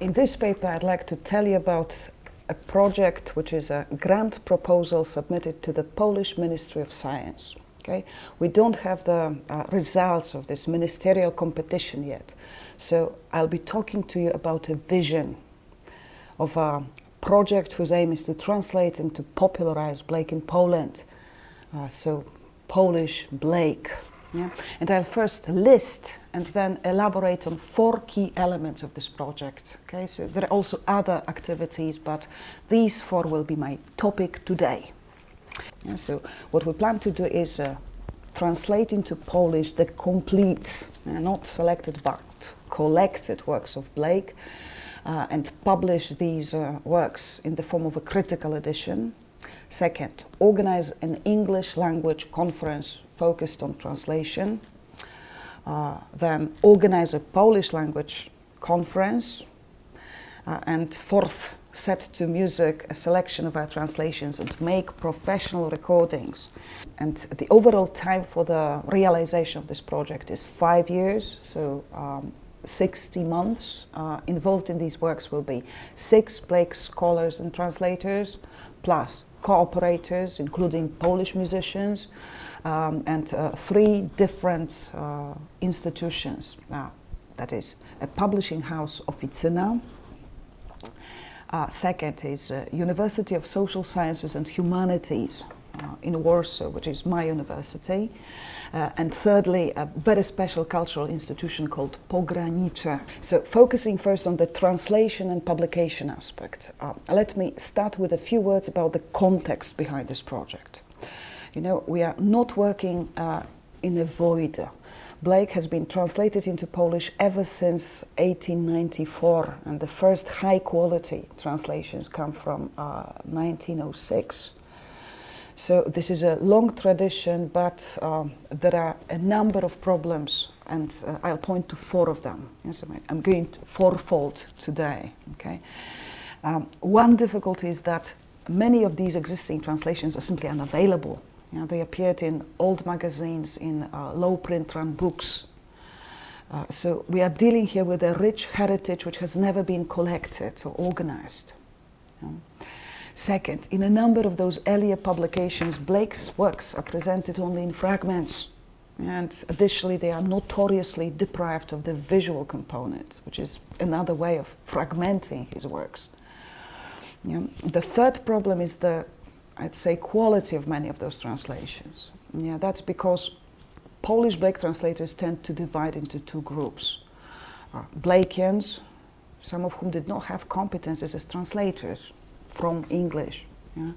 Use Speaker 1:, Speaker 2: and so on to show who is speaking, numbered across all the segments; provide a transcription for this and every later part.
Speaker 1: In this paper, I'd like to tell you about a project which is a grant proposal submitted to the Polish Ministry of Science. Okay? We don't have the results of this ministerial competition yet, so I'll be talking to you about a vision of a project whose aim is to translate and to popularize Blake in Poland. So Polish Blake. Yeah? And I'll first list and then elaborate on 4 key elements of this project. Okay? So there are also other activities, but these 4 will be my topic today. Yeah, so what we plan to do is translate into Polish the complete, not selected but collected works of Blake, and publish these works in the form of a critical edition. Second, organize an English language conference focused on translation. Then organize a Polish language conference. And fourth, set to music a selection of our translations and make professional recordings. And the overall time for the realization of this project is 5 years, so 60 months. Involved in these works will be 6 Blake scholars and translators, plus cooperators, including Polish musicians, and 3 different institutions. That is a publishing house, Oficyna. Second is University of Social Sciences and Humanities in Warsaw, which is my university. And thirdly, a very special cultural institution called Pogranicze. So focusing first on the translation and publication aspect, let me start with a few words about the context behind this project. You know, we are not working in a void. Blake has been translated into Polish ever since 1894, and the first high-quality translations come from 1906. So this is a long tradition, but there are a number of problems, and I'll point to 4 of them. Yes, I'm going to fourfold today. Okay. One difficulty is that many of these existing translations are simply unavailable. Yeah, they appeared in old magazines, in low-print run books. So we are dealing here with a rich heritage which has never been collected or organized. Yeah. Second, in a number of those earlier publications, Blake's works are presented only in fragments. And additionally, they are notoriously deprived of the visual component, which is another way of fragmenting his works. Yeah. The third problem is the, I'd say, quality of many of those translations. Yeah, that's because Polish Blake translators tend to divide into 2 groups. Blakeans, some of whom did not have competences as translators from English. Yeah?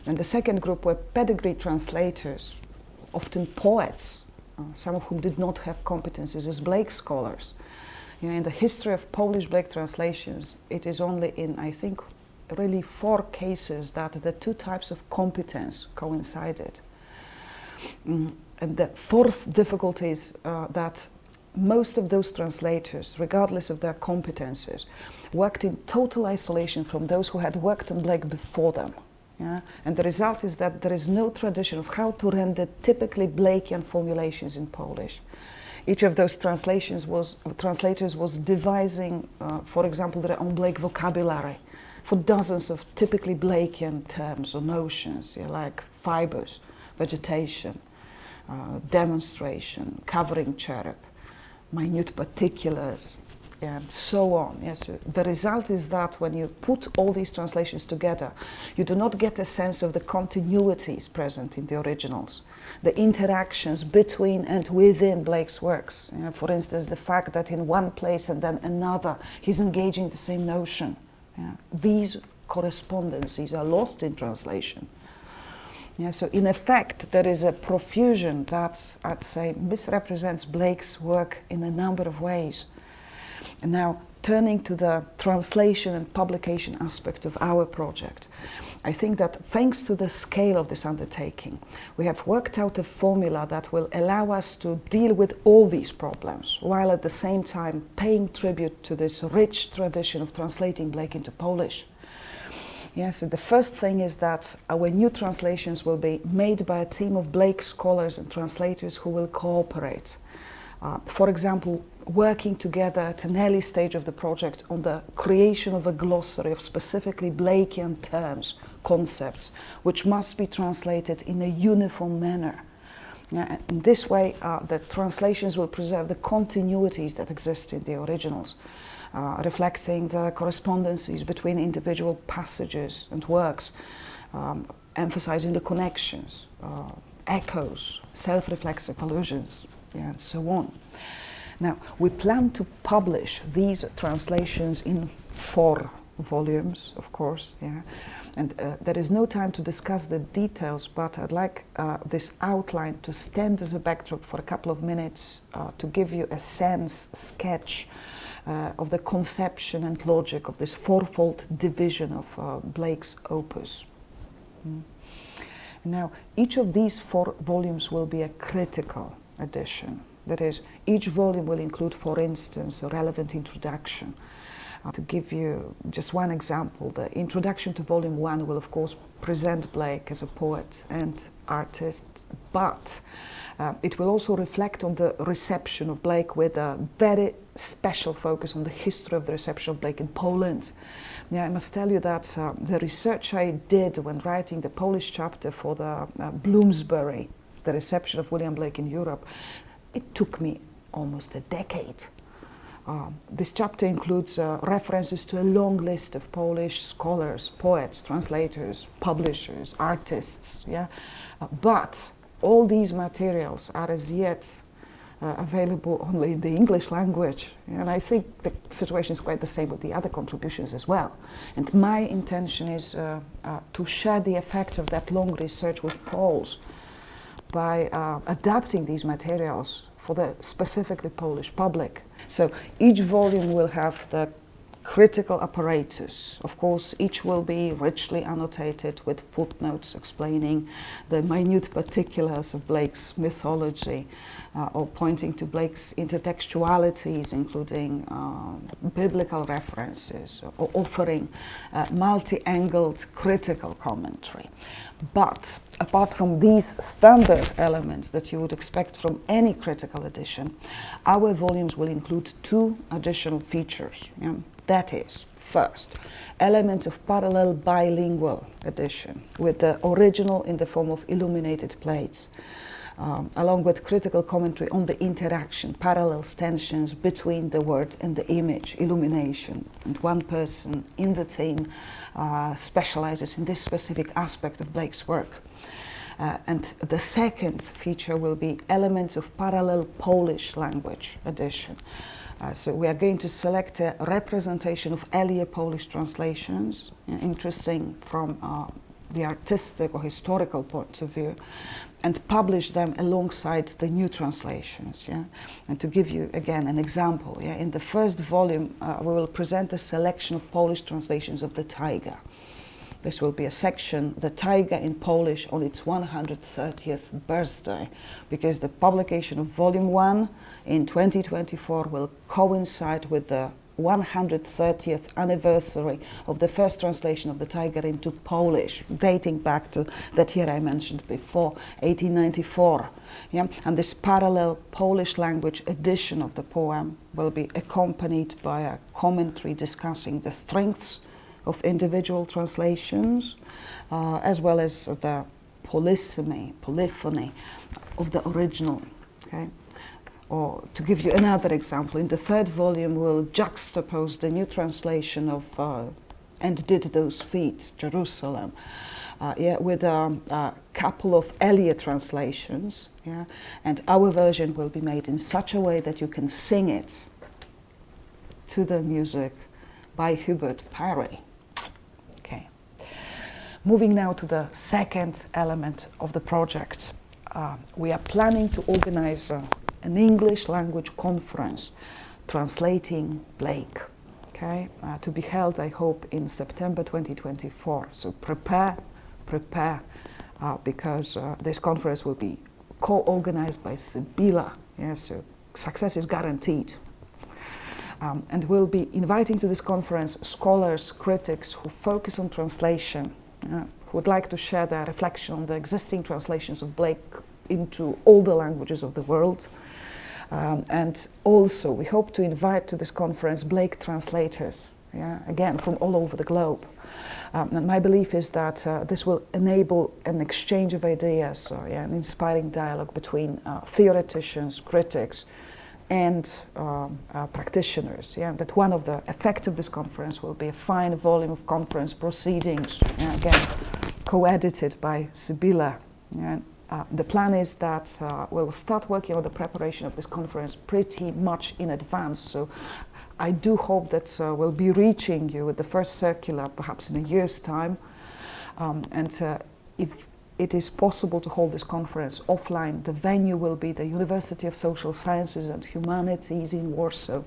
Speaker 1: And the second group were pedigree translators, often poets, some of whom did not have competences as Blake scholars. Yeah, in the history of Polish Blake translations, it is only in, I think, really 4 cases that the 2 types of competence coincided. And the 4th difficulty is that most of those translators, regardless of their competences, worked in total isolation from those who had worked on Blake before them. Yeah? And the result is that there is no tradition of how to render typically Blakean formulations in Polish. Each of those translators was devising, for example, their own Blake vocabulary for dozens of typically Blakean terms or notions, yeah, like fibers, vegetation, demonstration, covering cherub, minute particulars, and so on. Yes, the result is that when you put all these translations together, you do not get a sense of the continuities present in the originals, the interactions between and within Blake's works. For instance, the fact that in one place and then another, he's engaging the same notion. Yeah. These correspondences are lost in translation. Yeah, so in effect, there is a profusion that, I'd say, misrepresents Blake's work in a number of ways. And now, turning to the translation and publication aspect of our project, I think that thanks to the scale of this undertaking, we have worked out a formula that will allow us to deal with all these problems, while at the same time paying tribute to this rich tradition of translating Blake into Polish. Yes, so the first thing is that our new translations will be made by a team of Blake scholars and translators who will cooperate. For example, working together at an early stage of the project on the creation of a glossary of specifically Blakean terms, concepts, which must be translated in a uniform manner. Yeah, in this way, the translations will preserve the continuities that exist in the originals, reflecting the correspondences between individual passages and works, emphasizing the connections, echoes, self-reflexive allusions, yeah, and so on. Now, we plan to publish these translations in 4 volumes, of course, yeah. And there is no time to discuss the details, but I'd like this outline to stand as a backdrop for a couple of minutes to give you a sketch of the conception and logic of this 4-fold division of Blake's opus. Now, each of these 4 volumes will be a critical edition. That is, each volume will include, for instance, a relevant introduction. To give you just one example, the introduction to volume 1 will of course present Blake as a poet and artist, but it will also reflect on the reception of Blake with a very special focus on the history of the reception of Blake in Poland. Yeah, I must tell you that the research I did when writing the Polish chapter for the Bloomsbury, the reception of William Blake in Europe, it took me almost a decade. This chapter includes references to a long list of Polish scholars, poets, translators, publishers, artists. Yeah? But all these materials are as yet available only in the English language. And I think the situation is quite the same with the other contributions as well. And my intention is to share the effects of that long research with Poles by adapting these materials for the specifically Polish public. So each volume will have the critical apparatus. Of course, each will be richly annotated with footnotes explaining the minute particulars of Blake's mythology or pointing to Blake's intertextualities, including biblical references, or offering multi-angled critical commentary. But apart from these standard elements that you would expect from any critical edition, our volumes will include 2 additional features. Yeah? That is, first, elements of parallel bilingual edition with the original in the form of illuminated plates, along with critical commentary on the interaction, parallel tensions between the word and the image, illumination. And one person in the team specializes in this specific aspect of Blake's work. And the second feature will be elements of parallel Polish language edition. So we are going to select a representation of earlier Polish translations, interesting from the artistic or historical point of view, and publish them alongside the new translations. Yeah? And to give you again an example, yeah? In the first volume we will present a selection of Polish translations of the Taiga. This will be a section, the Taiga in Polish on its 130th birthday, because the publication of volume 1 in 2024 will coincide with the 130th anniversary of the first translation of the Taiga into Polish, dating back to that year I mentioned before, 1894. Yeah? And this parallel Polish language edition of the poem will be accompanied by a commentary discussing the strengths of individual translations, as well as the polyphony of the original. Okay? Or to give you another example, in the third volume we'll juxtapose the new translation of And Did Those Feet, Jerusalem, with a couple of earlier translations, yeah? And our version will be made in such a way that you can sing it to the music by Hubert Parry. Okay. Moving now to the second element of the project. We are planning to organize an English language conference translating Blake, okay, to be held, I hope, in September 2024. So prepare, because this conference will be co-organized by Sibylle. Yeah, so success is guaranteed. And we'll be inviting to this conference scholars, critics who focus on translation, who would like to share their reflection on the existing translations of Blake into all the languages of the world. And also we hope to invite to this conference Blake translators, again from all over the globe. And my belief is that this will enable an exchange of ideas, an inspiring dialogue between theoreticians, critics, and practitioners. That one of the effects of this conference will be a fine volume of conference proceedings, again co-edited by Sibylle. The plan is that we'll start working on the preparation of this conference pretty much in advance. So I do hope that we'll be reaching you with the first circular perhaps in a year's time. And if it is possible to hold this conference offline, the venue will be the University of Social Sciences and Humanities in Warsaw,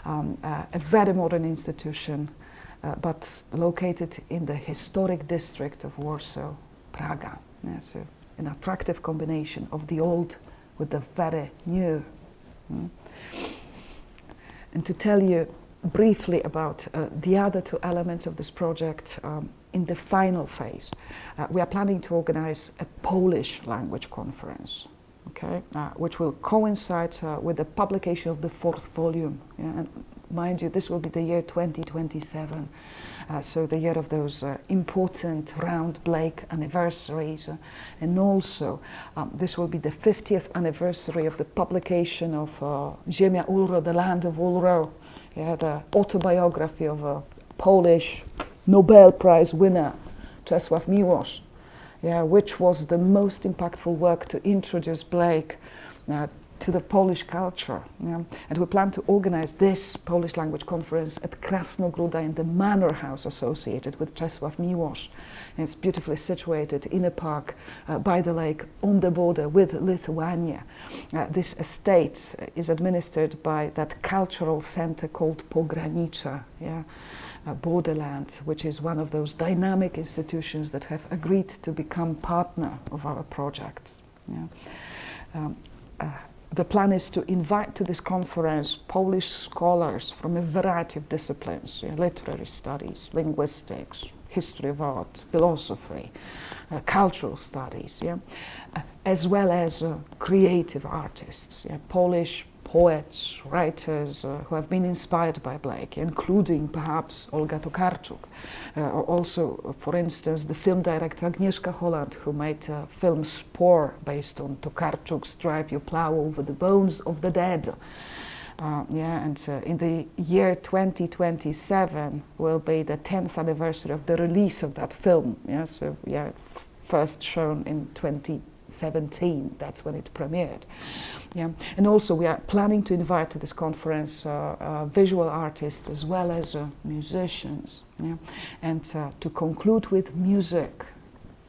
Speaker 1: a very modern institution, but located in the historic district of Warsaw, Praga. So an attractive combination of the old with the very new. And to tell you briefly about the other two elements of this project, in the final phase, we are planning to organize a Polish language conference, which will coincide with the publication of the 4th volume. And mind you, this will be the year 2027, so the year of those important round Blake anniversaries, and also this will be the 50th anniversary of the publication of Ziemia Ulro, the Land of Ulro, the autobiography of a Polish Nobel Prize winner, Czesław Miłosz, which was the most impactful work to introduce Blake to the Polish culture. And we plan to organize this Polish language conference at Krasnogróda in the manor house associated with Czesław Miłosz. And it's beautifully situated in a park by the lake on the border with Lithuania. This estate is administered by that cultural center called Pogranicze, Borderland, which is one of those dynamic institutions that have agreed to become partner of our project. The plan is to invite to this conference Polish scholars from a variety of disciplines, literary studies, linguistics, history of art, philosophy, cultural studies, as well as creative artists, Polish poets, writers who have been inspired by Blake, including perhaps Olga Tokarczuk, also, for instance, the film director Agnieszka Holland, who made a film Spore based on Tokarczuk's Drive Your Plow Over the Bones of the Dead. In the year 2027 will be the 10th anniversary of the release of that film. First shown in 2017, that's when it premiered. And also we are planning to invite to this conference visual artists as well as musicians. And to conclude with music,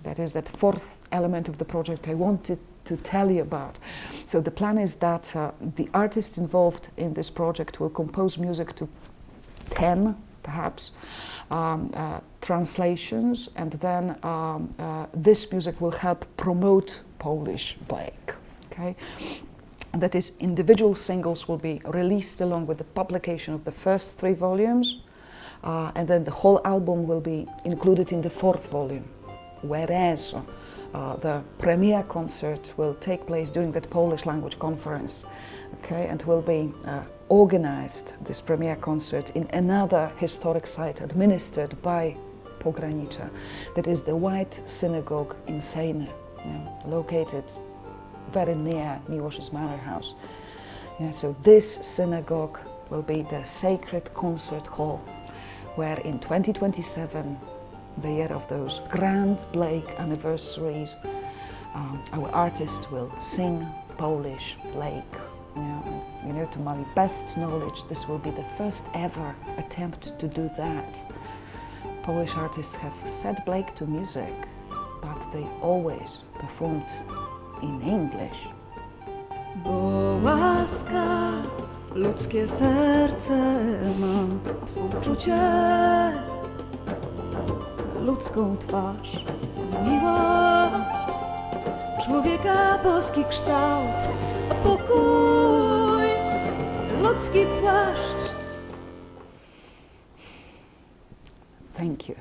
Speaker 1: that is that 4th element of the project I wanted to tell you about. So the plan is that the artists involved in this project will compose music to 10, perhaps, translations, and then this music will help promote Polish Blake. That is, individual singles will be released along with the publication of the first 3 volumes, and then the whole album will be included in the 4th volume, whereas the premiere concert will take place during that Polish language conference, and will be organized, this premiere concert, in another historic site administered by Pogranicze, that is the White Synagogue in Sejny, located very near Miłosz's manor house. So this synagogue will be the sacred concert hall, where in 2027, the year of those grand Blake anniversaries, our artists will sing Polish Blake. To my best knowledge, this will be the first ever attempt to do that. Polish artists have set Blake to music, but they always performed in English.
Speaker 2: Bo łaska ludzkie serce ma współczucie, ludzką twarz, miłość, człowieka boski kształt, a pokój, ludzki płaszcz.
Speaker 1: Thank you.